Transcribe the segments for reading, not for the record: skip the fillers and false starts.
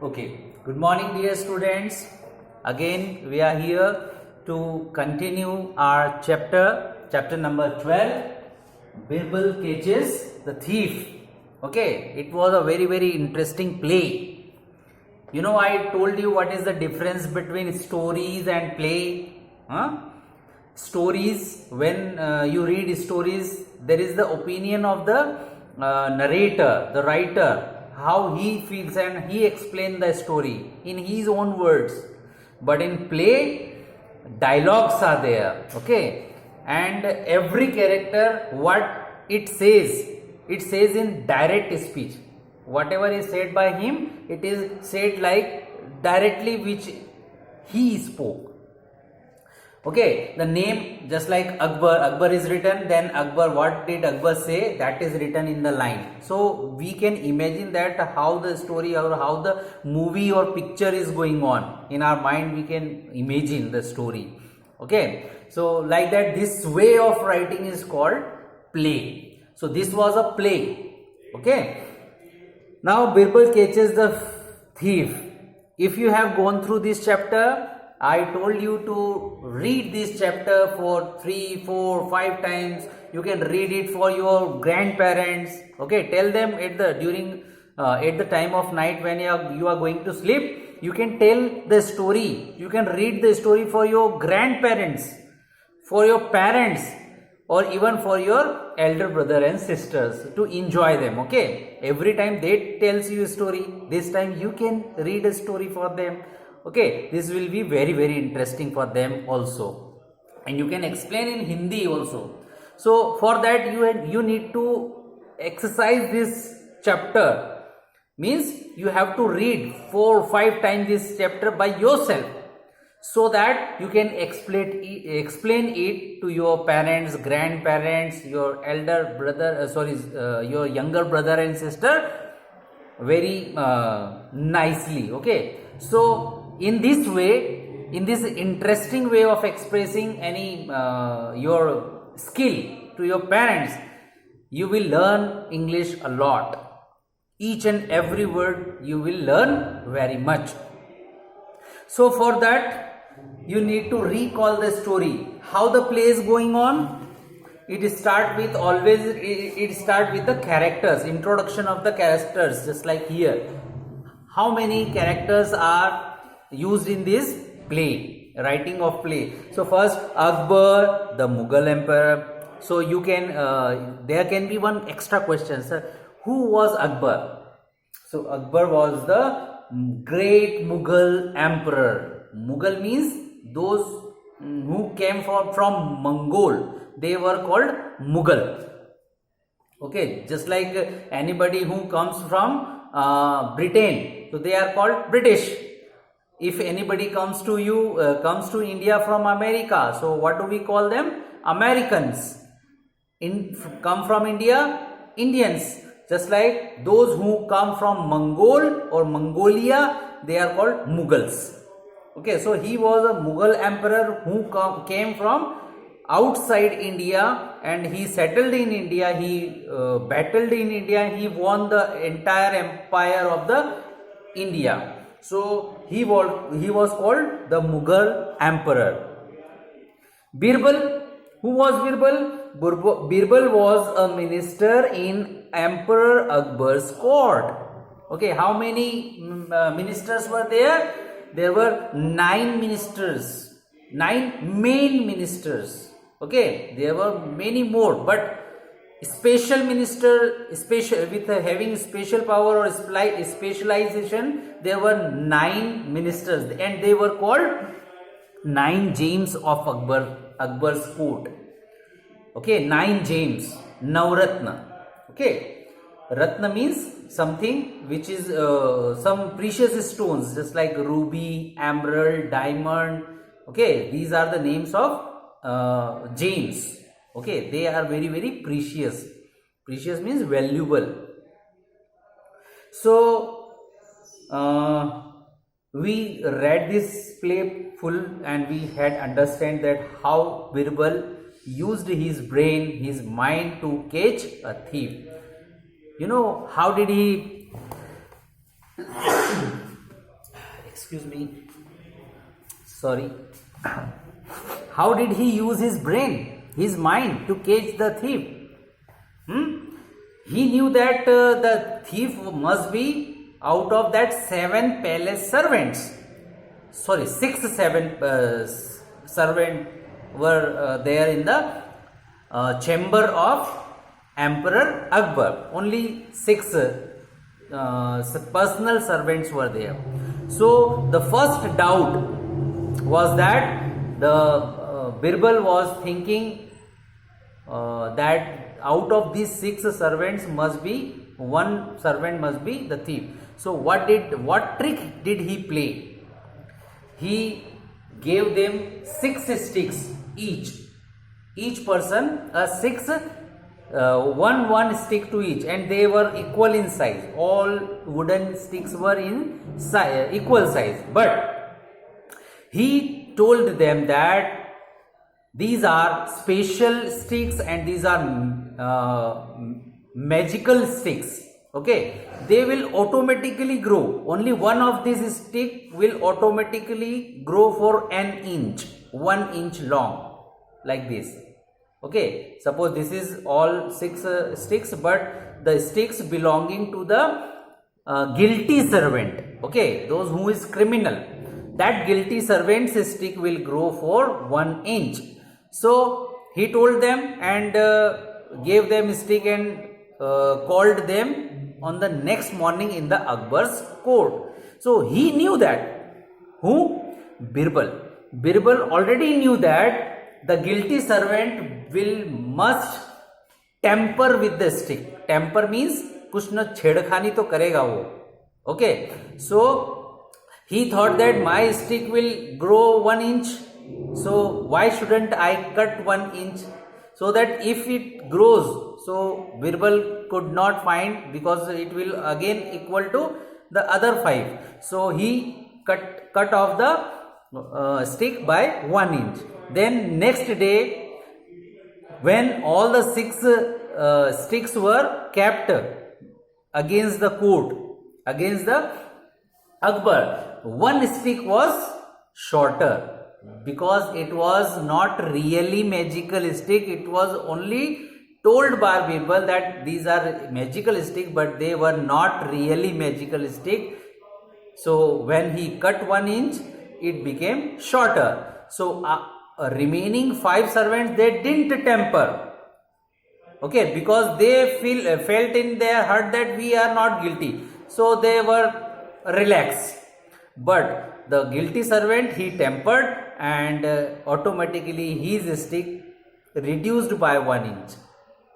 Okay, good morning, dear students. Again, we are here to continue our chapter number 12. Birbal catches the thief. Okay, it was a very interesting play. I told you what is the difference between stories and play. Huh? Stories, when you read stories, there is the opinion of the narrator, the writer, how he feels, and he explains the story in his own words. But in play, dialogues are there, okay, and every character, what it says in direct speech. Whatever is said by him, it is said like directly which he spoke. Okay, the name, just like Akbar is written, then Akbar, what did Akbar say, that is written in the line. So we can imagine that how the story or how the movie or picture is going on. In our mind, we can imagine the story. Okay, so like that, this way of writing is called play. So this was a play. Okay, now Birbal catches the thief. If you have gone through this chapter, I told you to read this chapter for 3, 4, 5 times. You can read it for your grandparents. Okay, tell them at the time of night when you are going to sleep. You can tell the story. You can read the story for your grandparents, for your parents, or even for your elder brother and sisters to enjoy them. Okay, every time they tells you a story, this time you can read a story for them. Okay, this will be very interesting for them also, and you can explain in Hindi also. So for that you need to exercise this chapter, means you have to read 4 or 5 times this chapter by yourself, so that you can explain it to your parents, grandparents, your elder brother, your younger brother and sister very nicely. Okay, so in this way, in this interesting way of expressing any your skill to your parents, you will learn English a lot. Each and every word you will learn very much. So for that, you need to recall the story, how the play is going on. It start with the characters, introduction of the characters, just like here. How many characters are used in this play, writing of play? So first, Akbar, the Mughal emperor. So you can there can be one extra question, sir. Who was Akbar? So Akbar was the great Mughal emperor. Mughal means those who came from Mongol. They were called Mughal. Okay, just like anybody who comes from Britain, so they are called British. If anybody comes to comes to India from America, so what do we call them? Americans. Come from India, Indians. Just like those who come from Mongol or Mongolia, they are called Mughals. Okay, so he was a Mughal emperor who came from outside India, and he settled in India. He battled in India. He won the entire empire of the India. So he was called the Mughal emperor. Birbal, who was Birbal? Birbal was a minister in Emperor Akbar's court. Okay, how many ministers were there? There were 9 ministers, 9 main ministers. Okay, there were many more, but special minister, with having special power or specialization, there were 9 ministers, and they were called 9 James of Akbar's court. Okay, 9 James, Navratna. Okay, Ratna means something which is some precious stones, just like ruby, emerald, diamond. Okay, these are the names of James. Okay, they are very precious. Precious means valuable. So we read this play full, and we had understand that how Birbal used his brain, his mind to catch a thief. How did he excuse me, sorry, how did he use his brain, his mind, to catch the thief? He knew that the thief must be out of that 7 palace servants. Sorry, 7 servants were there in the chamber of Emperor Akbar. Only 6 personal servants were there. So the first doubt was that the Birbal was thinking that out of these 6 servants must be one servant must be the thief. So what trick did he play? He gave them 6 sticks each person a 6 one stick to each, and they were equal in size. All wooden sticks were in equal size, but he told them that these are special sticks and these are magical sticks. Okay, they will automatically grow. Only one of these stick will automatically grow for an inch, 1 inch long, like this. Okay, suppose this is all 6 sticks, but the sticks belonging to the guilty servant. Okay, those who is criminal, that guilty servant's stick will grow for 1 inch. So he told them and gave them stick and called them on the next morning in the Akbar's court. So he knew that. Who? Birbal. Birbal already knew that the guilty servant must tamper with the stick. Tamper means कुछ न छेड़खानी तो करेगा वो. Okay. So he thought that my stick will grow 1 inch. So why shouldn't I cut 1 inch? So that if it grows, so Birbal could not find, because it will again equal to the other 5. So he cut off the stick by 1 inch. Then next day, when all the 6 sticks were kept against the court, against the Akbar, 1 stick was shorter, because it was not really magical stick. It was only told by Birbal that these are magical stick, but they were not really magical stick. So when he cut 1 inch, it became shorter. So remaining 5 servants, they didn't tamper. Okay, because they felt in their heart that we are not guilty. So they were relaxed. But the guilty servant, he tampered, and automatically his stick reduced by 1 inch.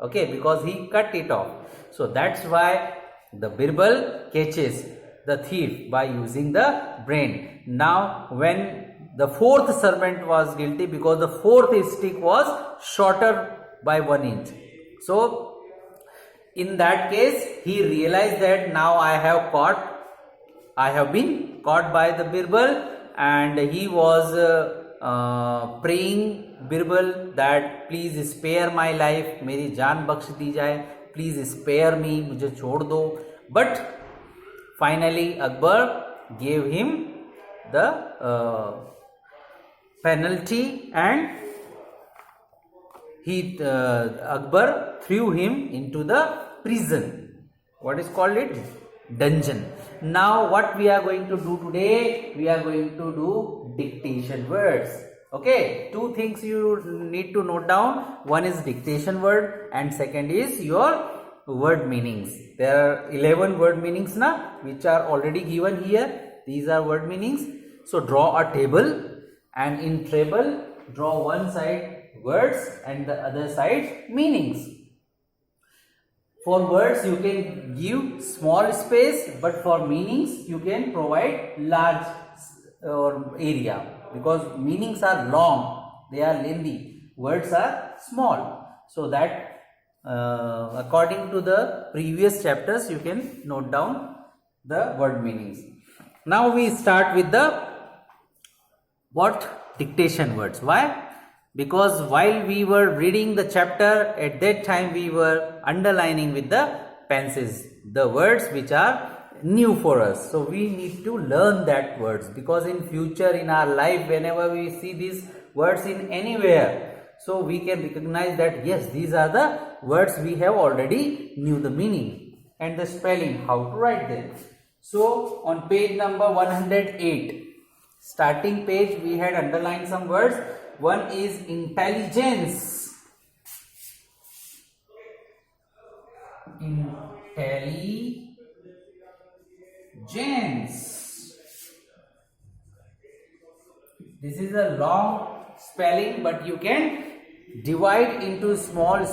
Okay, because he cut it off. So that's why the Birbal catches the thief by using the brain. Now when the 4th servant was guilty, because the 4th stick was shorter by 1 inch. So in that case, he realized that now I have been caught by the Birbal, and he was praying Birbal that please spare my life, मेरी जान बख्श दी जाए, please spare me, मुझे छोड़ दो. But finally Akbar gave him the penalty, and Akbar threw him into the prison. What is called it? Dungeon. Now what we are going to do today? We are going to do dictation words. Okay, 2 things you need to note down. One is dictation word, and second is your word meanings. There are 11 word meanings now, which are already given here. These are word meanings. So draw a table, and in table draw one side words and the other side meanings. For words you can give small space, but for meanings you can provide large area, because meanings are long, they are lengthy, words are small. So that according to the previous chapters, you can note down the word meanings. Now we start with the dictation words. Why? Because while we were reading the chapter, at that time we were underlining with the pencils the words which are new for us. So we need to learn that words, because in future in our life, whenever we see these words in anywhere, so we can recognize that yes, these are the words we have already knew the meaning and the spelling, how to write them. So on page number 108, starting page, we had underlined some words. One is intelligence. Intelligence. This is a long spelling, but you can divide into small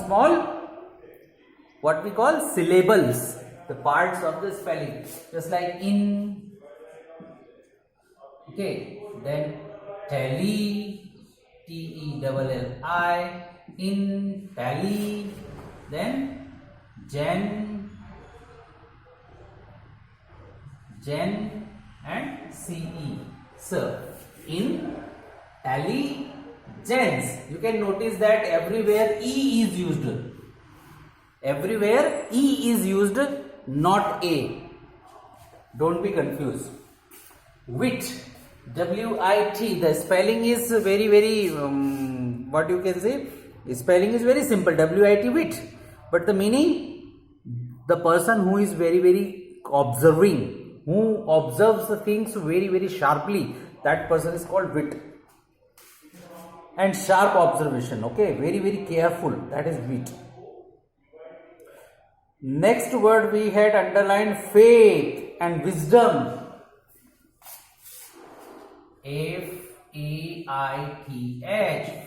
what we call syllables, the parts of the spelling, just like in, okay, then tally, T-E-L-L-I, in tally, then gen and ce, so intelligence. You can notice that everywhere e is used, not a. Don't be confused. Wit, W-I-T, the spelling is very what you can say, spelling is very simple, W-I-T, wit, but the meaning, the person who is very observing, who observes the things very sharply, that person is called wit. And sharp observation, okay, very careful, that is wit. Next word we had underlined faith and wisdom. F-A-I-T-H,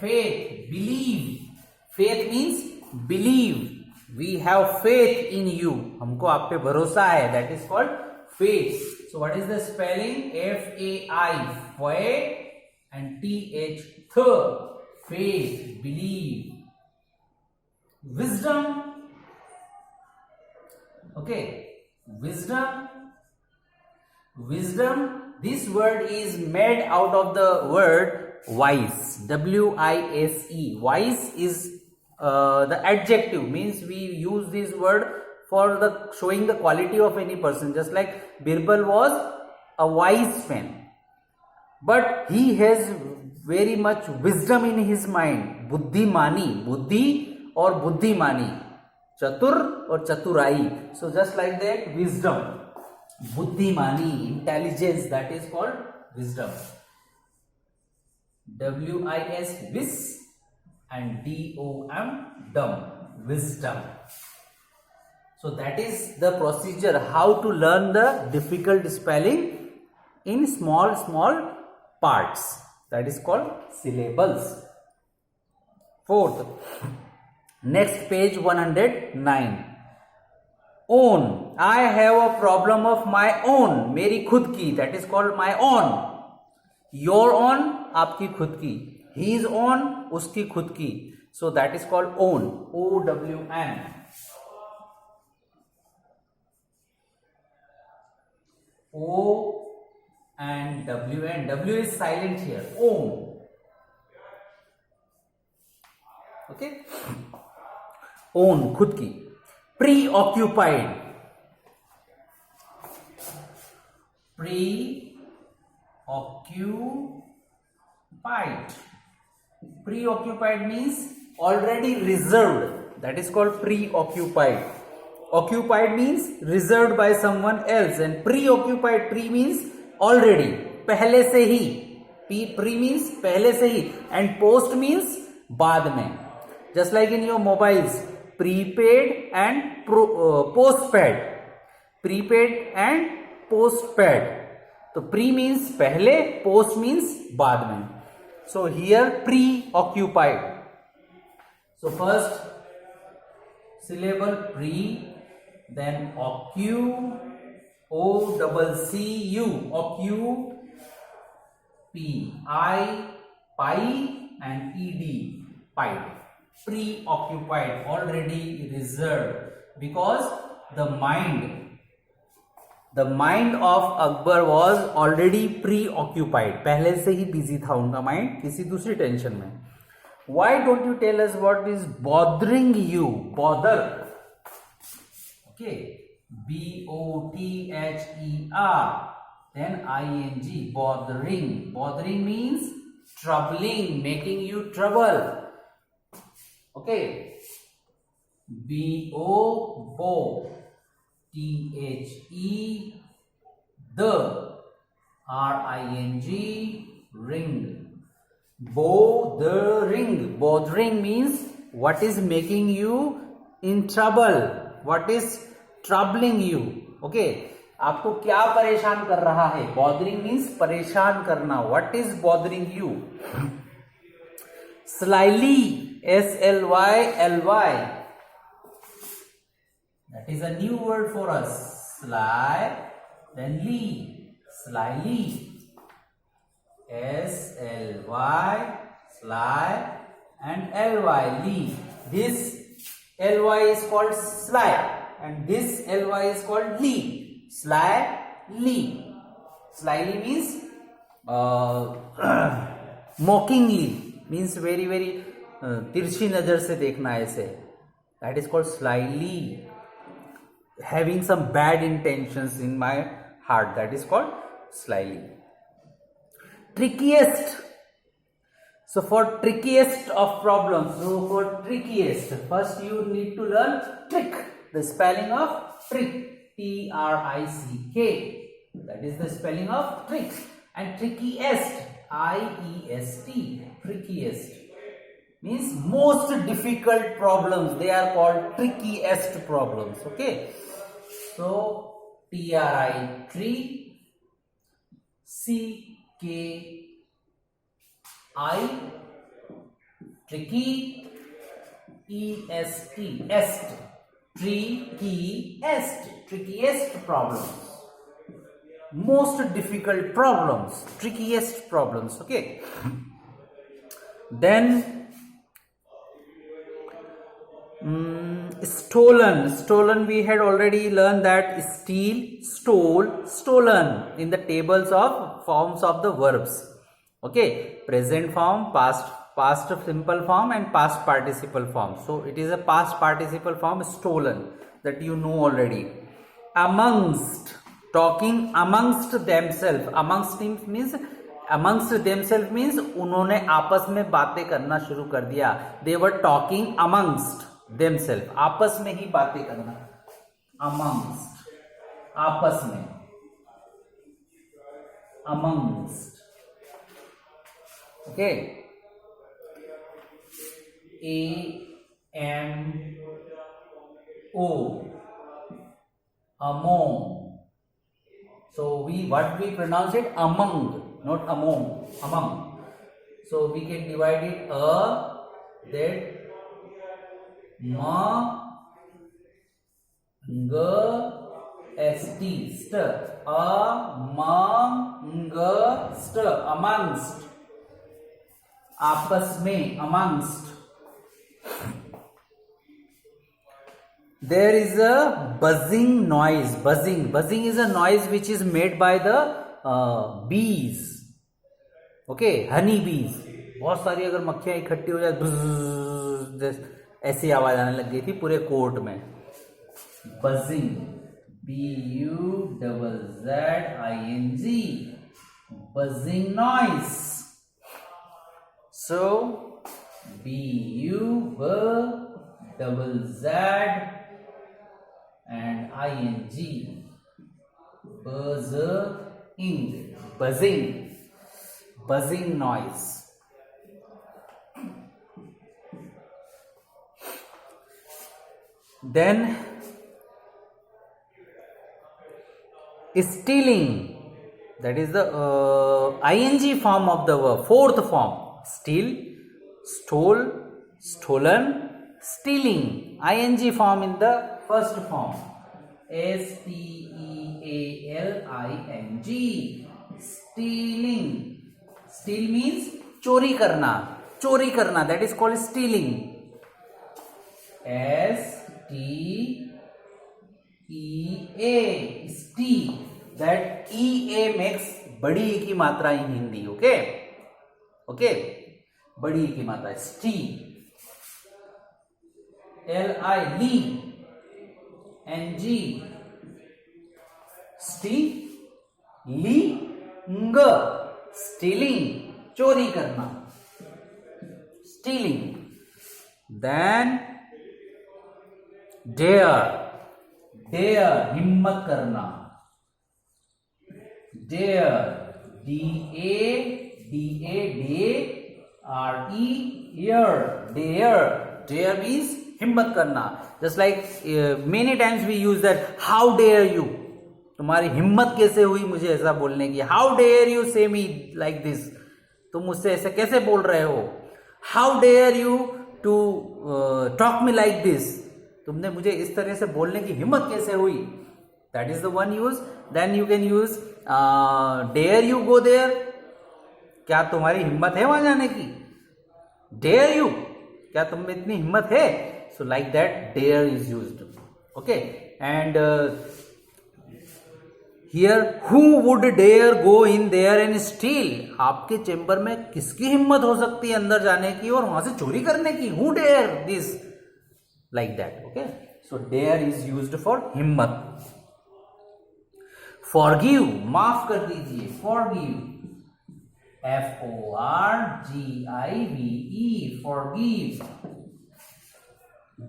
faith, believe. Faith means believe. We have faith in you. हमको आप पे भरोसा है. That is called faith. So what is the spelling? F-A-I, faith, and T-H, faith, believe. Wisdom. Okay, wisdom. This word is made out of the word wise, W-I-S-E. Wise is the adjective, means we use this word for the showing the quality of any person. Just like Birbal was a wise man, but he has very much wisdom in his mind. Buddhimani, buddhi or buddhimani, chatur or chaturai. So just like that, wisdom. Buddhimani, intelligence, that is called wisdom. W-I-S, wis, and D-O-M, dumb, wisdom. So that is the procedure, how to learn the difficult spelling in small parts. That is called syllables. Fourth, next page 109. Own. I have a problem of my own. मेरी खुद की. That is called my own. Your own, आपकी खुद की. His own, उसकी खुद की. So that is called own. O-W-N. O and W-N. W is silent here. Own. Okay. Own, खुद की. Preoccupied. Preoccupied means already reserved. That is called preoccupied. Occupied means reserved by someone else, and preoccupied, pre means already, पहले से ही. Pre means पहले से ही, and post means बाद में. Just like in your mobiles, prepaid and postpaid. Prepaid and postpaid. So pre means पहले, post means बाद में. So here preoccupied. So first syllable pre, then occu, O-double-C-U, occu, P-I, pi, and E-D, pied. Preoccupied, already reserved, because the mind of Akbar was already preoccupied. पहले से ही busy था उनका mind किसी दूसरी tension में. Why don't you tell us what is bothering you? Bother. Okay. B-O-T-H-E-R. Then ing, bothering. Bothering means troubling, making you trouble. Okay. B-O, bo. T-H-E, the. R-I-N-G, ring. Bothering. Bothering means what is making you in trouble, what is troubling you. Okay, आपको क्या परेशान कर रहा है. Bothering means परेशान करना. What is bothering you? Slyly, S-L-Y-L-Y. That is a new word for us. Sly, then ly. Slyly. S-L-Y, sly, and L-Y, ly. This L-Y is called sly, and this L-Y is called ly. Sly, ly. Slyly means mockingly, means very very तिरछी नजर से देखना ऐसे. That is called slyly. Having some bad intentions in my heart. That is called slyly. Trickiest. So for trickiest of problems, so for trickiest, first you need to learn trick. The spelling of trick. T-R-I-C-K. That is the spelling of trick. And trickiest. I-E-S-T. Trickiest means most difficult problems. They are called trickiest problems. Okay. So T-R-I, tree. C-K-I, tricky. E-S-T, est, trickiest, trickiest problems. Most difficult problems, trickiest problems. Okay. Then stolen. Stolen, we had already learned that steal, stole, stolen in the tables of forms of the verbs. Okay, present form, past simple form, and past participle form. So it is a past participle form, stolen, that you know already. Amongst, talking amongst themselves. Amongst means उन्होंने आपस में बातें करना शुरू कर दिया. They were talking amongst themselves. आपस में ही बातें करना. Amongst, आपस में. Amongst. Okay. A-M-O, among. So what we pronounce it? Among, not among. Among. So we can divide it that ma g st, st, amongst, amongst, आपस में, amongst. There is a buzzing noise. Buzzing is a noise which is made by the bees. Okay, honey bees. बहुत सारी अगर मक्खियां इकट्ठी हो जाए, ऐसी आवाज आने लग गई थी पूरे कोर्ट में. Buzzing, B-U-Z-Z-I-N-G, buzzing noise. So B-U-Z-Z and I-N-G, buzzing noise. Then stealing, that is the ing form of the verb, fourth form. Steal, stole, stolen, stealing. Ing form in the first form. S-T-E-A-L-I-N-G, stealing. Steal means चोरी करना. That is called stealing. S-T-E-A, steal. That E-A makes बड़ी E की मात्रा in Hindi. Okay, बड़ी की मात्रा steal. L-I, ली, N-G, stealing, stealing चोरी करना, स्टीलिंग. देन डेयर, डेयर हिम्मत करना, dare, DARE, dare, dare means हिम्मत करना. Just like many times we use that, how dare you, तुम्हारी हिम्मत कैसे हुई मुझे ऐसा बोलने की. हाउ डेयर यू से मी लाइक दिस, तुम मुझसे ऐसे कैसे बोल रहे हो. How dare you to talk me like this, तुमने मुझे इस तरह से बोलने की हिम्मत कैसे हुई. That is the one use. Then you can use dare you go there, क्या तुम्हारी हिम्मत है वहां जाने की. डेयर यू, क्या तुम में इतनी हिम्मत है. So like that dare is used. Okay. And here, who would dare go in there and steal, आपके चेंबर में किसकी हिम्मत हो सकती है अंदर जाने की और वहां से चोरी करने की. Who dare this, like that. Okay. So dare is used for हिम्मत. फॉरगिव, माफ कर दीजिए, forgive, FORGIVE, forgive.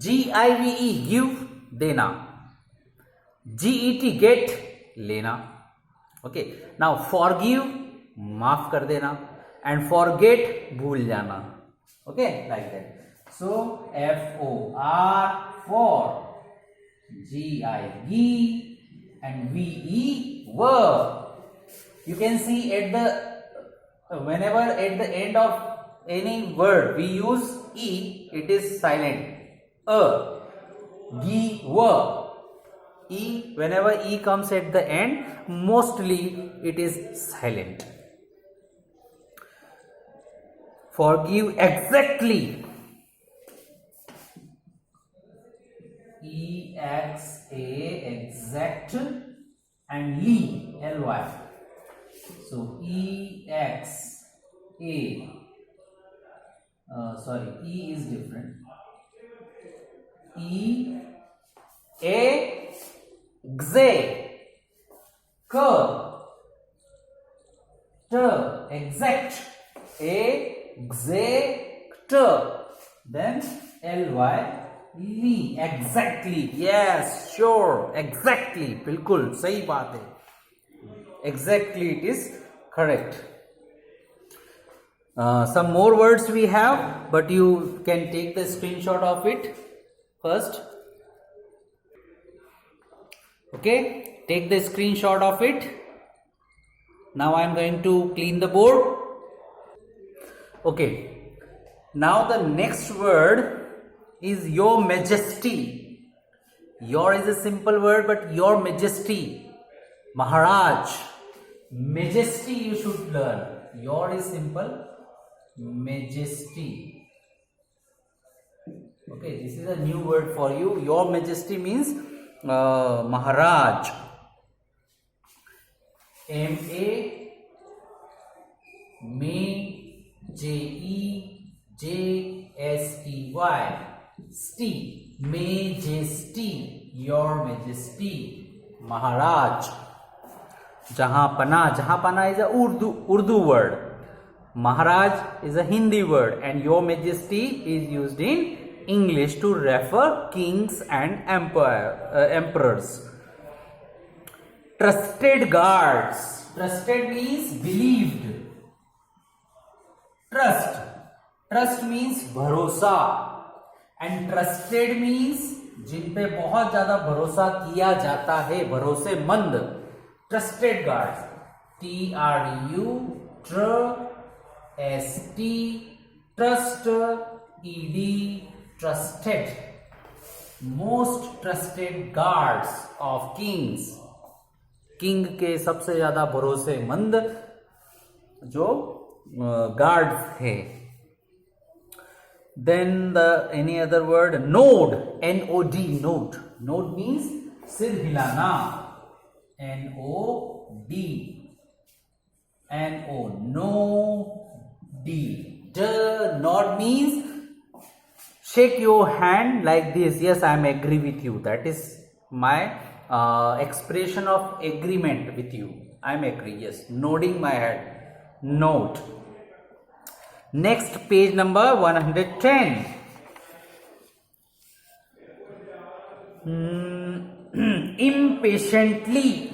GIVE, give देना. GET, गेट लेना. ओके. नाउ फॉरगिव माफ कर देना, एंड फॉरगेट भूल जाना. Okay, like that. So FOR for, GIV and VE were. You can see at the whenever at the end of any word we use E, it is silent. Gi, were. E, whenever E comes at the end, mostly it is silent. Forgive exactly. EXA, exact, and LY. So EXA, sorry, E is different. Exact, then LY, exactly. Yes, sure, exactly, बिल्कुल सही बात है. Exactly, it is correct. Some more words we have, but you can take the screenshot of it first. Okay, take the screenshot of it. Now I am going to clean the board. Okay, now the next word is your majesty. Your is a simple word, but your majesty, Maharaj. Majesty you should learn. Your is simple, majesty. Okay, this is a new word for you. Your majesty means Maharaj. MAJEJSTY, majesty, your majesty, Maharaj. Jahanpana is a Urdu word. Maharaj is a Hindi word, and your majesty is used in English to refer kings and emperors. Trusted guards. Trusted means believed. Trust means भरोसा, and trusted means जिन पे बहुत ज्यादा भरोसा किया जाता है, भरोसेमंद. Trusted guards, TRU, ST, trust, ED, trusted. Most trusted guards of kings. King के सबसे ज्यादा भरोसेमंद जो गार्ड थे. Then any other word, node, NOD, node. Node means सिर हिलाना, NOD, NOD. Nod means shake your hand like this. Yes, I am agree with you. That is my expression of agreement with you. I am agree. Yes. Nodding my head. Note. Next, page number 110. Impatiently.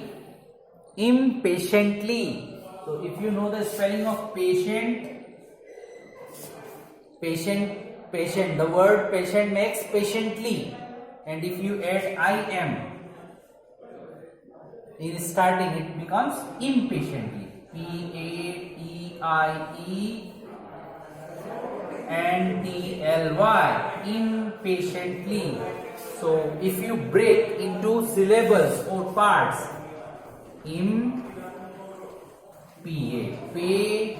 Impatiently. So if you know the spelling of patient, the word patient makes patiently, and if you add I-am in starting, it becomes impatiently. P-A-T-I-E-N-T-L-Y, impatiently. So if you break into syllables or parts, P-A-T-I-E,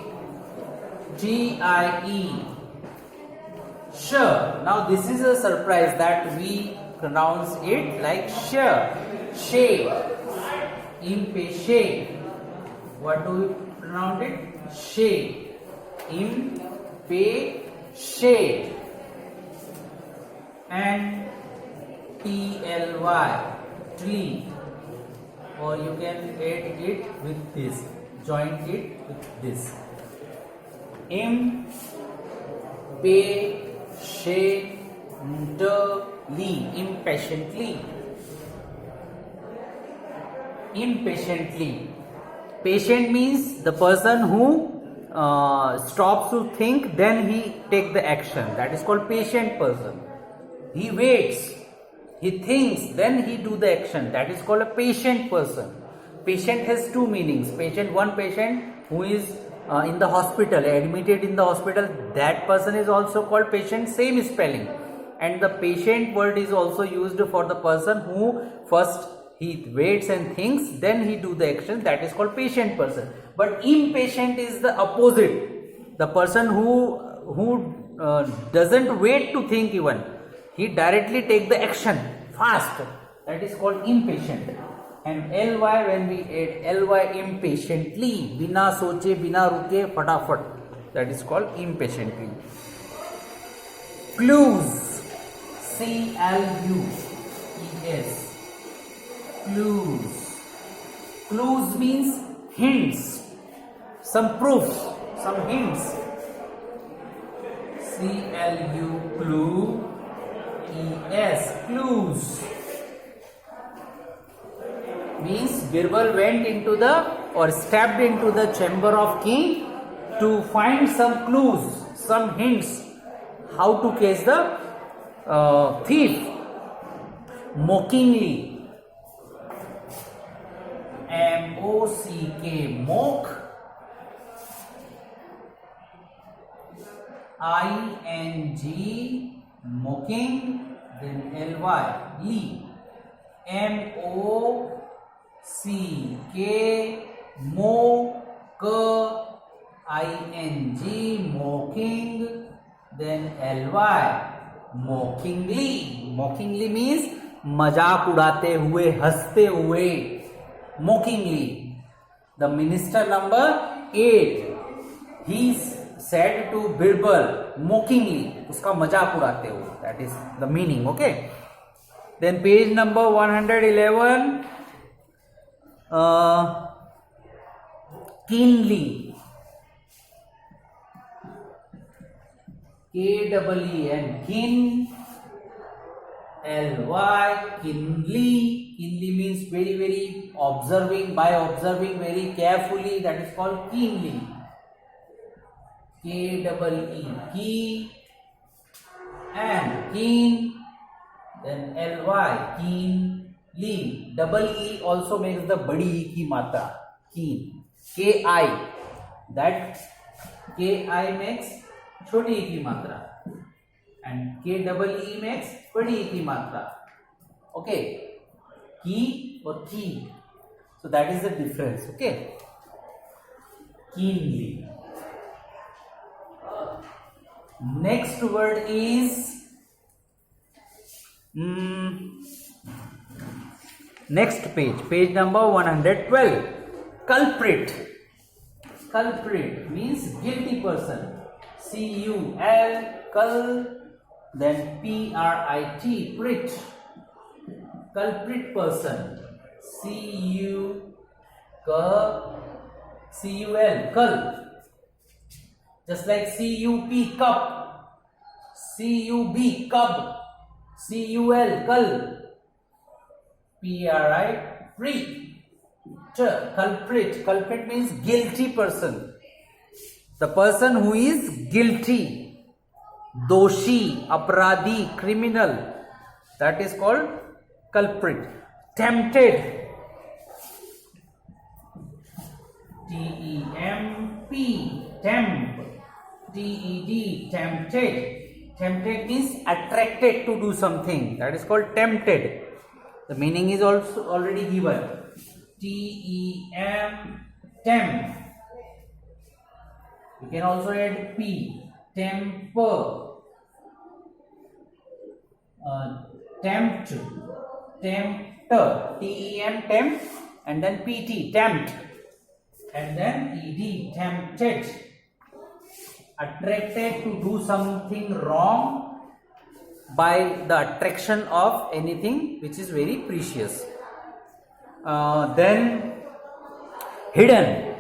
sure. Now this is a surprise that we pronounce it like sure, shade, impatient. What do we pronounce it? Shade, impatient, and T-L-Y, tree, or you can add it with this, join it with this. Impatiently. Impatiently. Patient means the person who stops to think, then he take the action. That is called patient person. He waits, he thinks, then he do the action. That is called a patient person. Patient has two meanings. One patient who is in the hospital, admitted in the hospital, that person is also called patient, same spelling. And the patient word is also used for the person who first he waits and thinks, then he do the action. That is called patient person. But impatient is the opposite. The person who doesn't wait to think even. He directly take the action fast. That is called impatient. And ly, when we add ly, impatiently, bina soche, bina ruke, fatafat. That is called impatiently. Clues, C-L-U-E-S. Clues. Clues means hints, some proofs, some hints. C-L-U, clue. E-S, clues, means Birbal went into the or stepped into the chamber of king to find some clues, some hints how to catch the thief. Mockingly, M-O-C-K, mock, I-N-G, mocking, then L-Y, Lee, M-O-C-K, mock, I-N-G, mocking, then L-Y, mockingly. Mockingly means मजाक उड़ाते हुए, हंसते हुए, mockingly. The minister number 8, he said to Birbal mockingly, उसका मजाक उड़ाते हुए. That is the meaning. Okay. Then page number 111, keenly, K-E-E-N, keen, L-Y, keenly. Keenly means very, very observing, by observing very carefully. That is called keenly. K-E-E, key, and keen, then L-Y, keenly. Double E also makes the badi E ki matra, keen. K-I, that K-I makes choti E ki matra, and K-E-E makes badi E ki matra. Okay, key or key. So that is the difference. Okay, keenly. Next word is next page number 112. Culprit. Culprit means guilty person. C-U-L, cul, then P-R-I-T, prit. Culprit person. C-U-L, cull. Just like C-U-P, cup. C-U-B, cub. C-U-L, cull. P-R-I, free. Culprit. Culprit means guilty person. The person who is guilty. Doshi, aparadhi, criminal. That is called culprit. Tempted. T-E-M-P, temp. T-E-D, tempted. Tempted means attracted to do something. That is called tempted. The meaning is also already given. T-E-M, temp. You can also add P, temper. Tempt, tempter. T-E-M, tempt, and then P-T, tempt, and then E-D, tempted. Attracted to do something wrong by the attraction of anything which is very precious. Then hidden.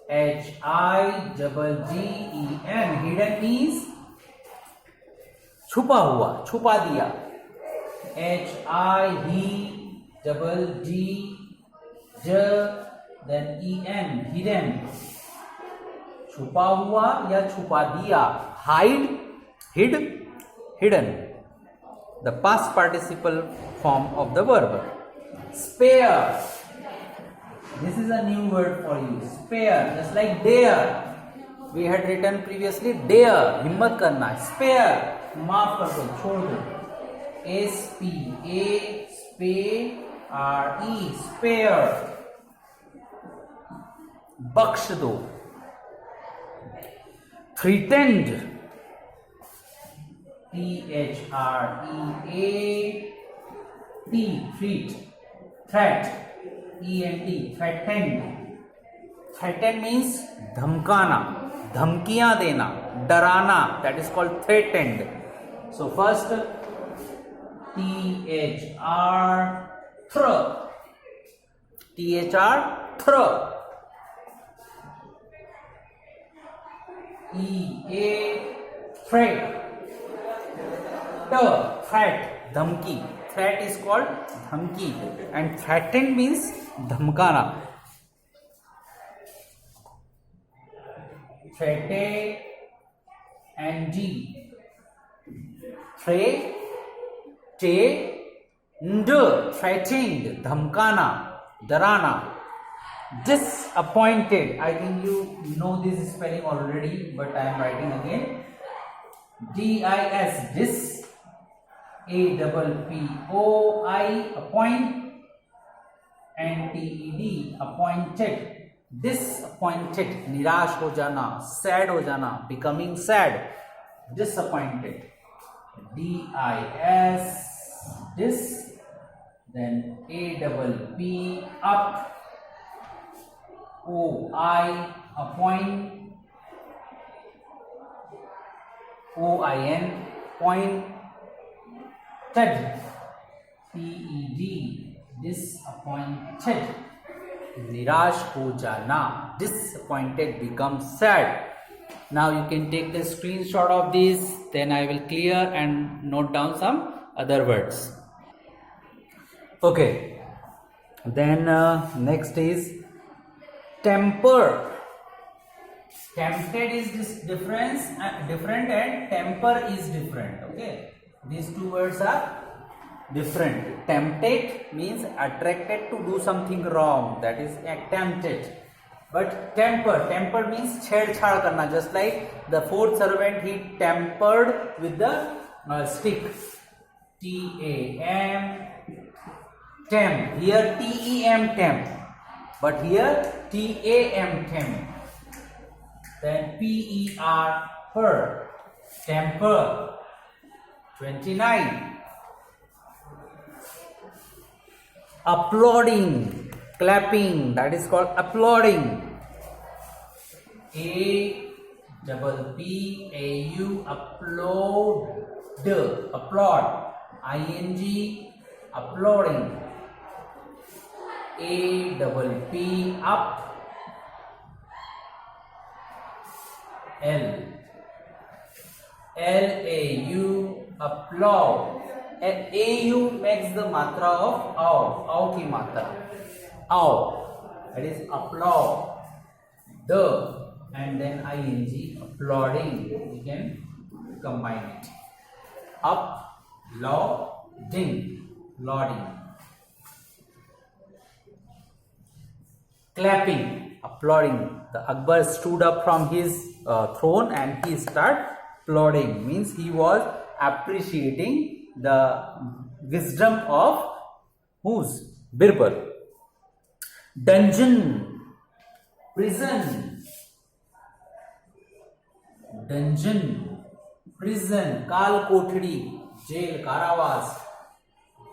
H-I-G-G-E-N. Hidden means छुपा हुआ, छुपा दिया. H-I-D-G-G, then E-N, hidden. छुपा हुआ या छुपा दिया. Hide, hid, hidden. The past participle form of the verb. Spare. This is a new word for you. Spare, just like dare. We had written previously dare, हिम्मत करना. Spare, माफ कर दो, छोड़ दो. S-P-A-R-E, spare. बख्श दो. Threatened. T-H-R-E-A-T, treat. Threat. E-N-T, threatened. Threaten means धमकाना, धमकियां देना, डराना. That is called threatened. So first T-H-R, throw. T-H-R, throw. E-A, threat. Threat, धमकी. Threat is called धमकी, and threatened means धमकाना. Threatened and G. Threatened, धमकाना, डराना. Disappointed. I think you know this spelling already, but I am writing again. D-I-S, dis. A-P-P-O-I, appoint. And T-E-D, appointed. Disappointed, निराश हो जाना, sad हो जाना, becoming sad. Disappointed. D-I-S, dis. Then A-P-P, up. O-I, appoint. O-I-N, point. Ted. T-E-D, disappointed. निराश हो जाना. Disappointed becomes sad. Now you can take the screenshot of this, then I will clear and note down some other words. Okay, then next is temper. Tempted is this different and temper is different. Okay, these two words are different. Tempted means attracted to do something wrong, that is tempted. But temper means छेड़छाड़ करना, just like the fourth servant, he tempered with the stick. T-A-M, temp. Here T-E-M, temp, but here T-A-M, temp. Then P-E-R, per, temper. 29. Applauding, clapping, that is called applauding. A-P-P-A-U, applaud. I-N-G, applauding. A double P, up. L, L-A-U, applaud. And A-U makes the matra of aw, aw ki matra. Aw, that is applaud. The, and then ing, applauding. You can combine it. Up, law, ding, lauding. Clapping, applauding. The Akbar stood up from his throne and he started applauding. Means he was appreciating the wisdom of whose? Birbal. Dungeon, prison. Dungeon, prison. Kal kothdi, jail, karavas.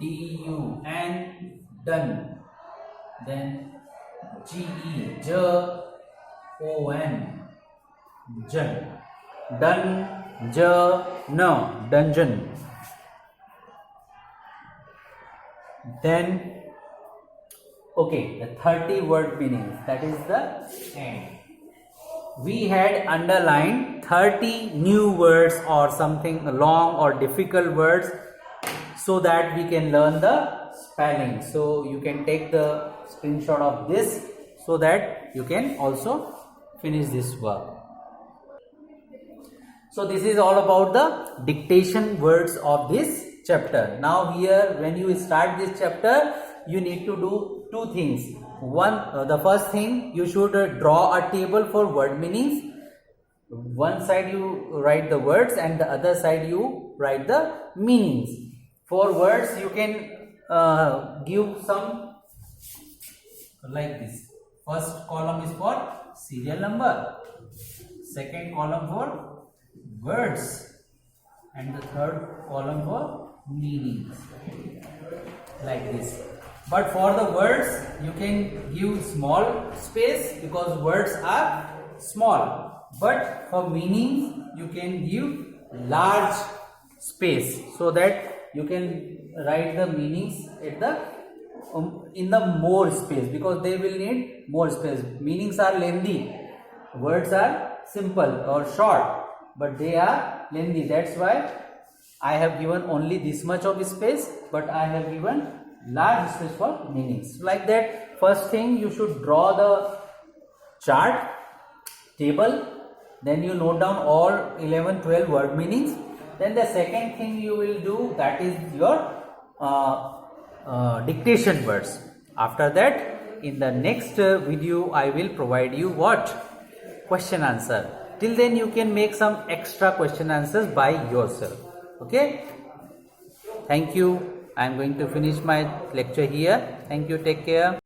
D-U-N, done. Then G-E, J-O-N, Jan. No, dungeon. Then, okay, the 30 word meanings, that is the end. We had underlined 30 new words or something long or difficult words so that we can learn the spelling. So you can take the screenshot of this so that you can also finish this work. So this is all about the dictation words of this chapter. Now here when you start this chapter, you need to do two things. One, the first thing, you should draw a table for word meanings. One side you write the words and the other side you write the meanings. For words you can give some like this. First column is for serial number, second column for words, and the third column for meanings, like this. But for the words you can give small space because words are small, but for meanings you can give large space so that you can write the meanings at the in the more space, because they will need more space. Meanings are lengthy, words are simple or short, but they are lengthy. That's why I have given only this much of space, but I have given large space for meanings. Like that, first thing you should draw the chart table, then you note down all 11-12 word meanings. Then the second thing you will do, that is your dictation words. After that, in the next video I will provide you what? Question answer. Till then you can make some extra question answers by yourself. Okay, thank you. I am going to finish my lecture here. Thank you, take care.